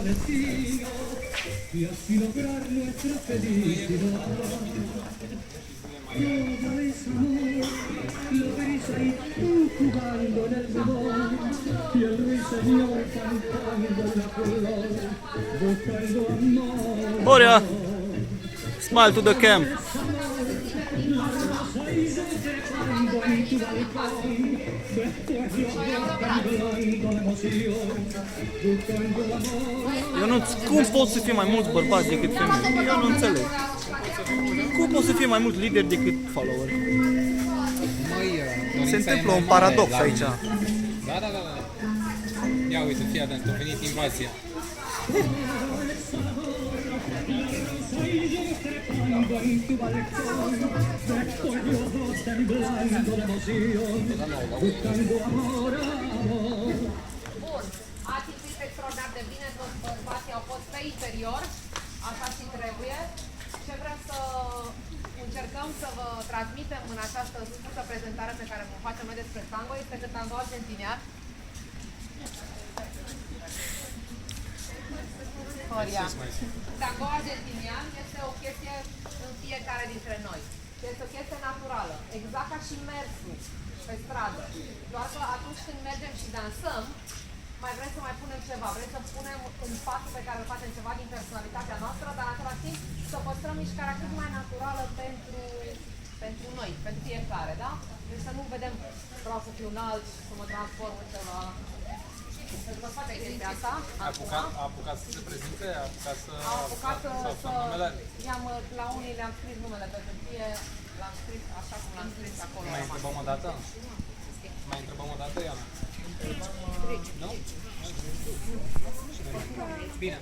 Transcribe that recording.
y así lograr nuestra felicidad. Yo veréis amor, lo veréis ahí tú jugando en el bidón y el ruiseñor cantando en la flor, buscando amor. Boria, smile to the cam. Ionuț, cum pot să fie mai mulți bărbați decât femei? Eu nu înțeleg. Cum pot să fie mai mulți lideri decât followeri? Se întâmplă un paradox aici. Da. Ia uite, fii atent, a venit invazia. Bun, ați intrat extraordinar de bine, toți bărbații au fost pe interior, așa și trebuie. Ce vrem să încercăm să vă transmitem în această scurtă prezentare pe care vă facem noi despre tango este că tango argentinian tango argentinian este o chestie în fiecare dintre noi. Este o chestie naturală, exact ca și mersul pe stradă. Doar că atunci când mergem și dansăm, mai vrem să mai punem ceva, vrem să punem în pasul pe care îl facem ceva din personalitatea noastră, dar în același timp să păstrăm mișcarea cât mai naturală pentru noi, pentru fiecare, da? Deci să nu vedem, vreau să fiu înalt, să mă transform în ceva. Vă face chestia asta? A apucat să se prezinte? A apucat să... Au apucat să numele? la unii le-am scris numele pe hârtie, l-am scris așa cum l-am scris acolo. Mai întrebăm o dată? Mai întrebăm o dată, Iana? Nu? Bine.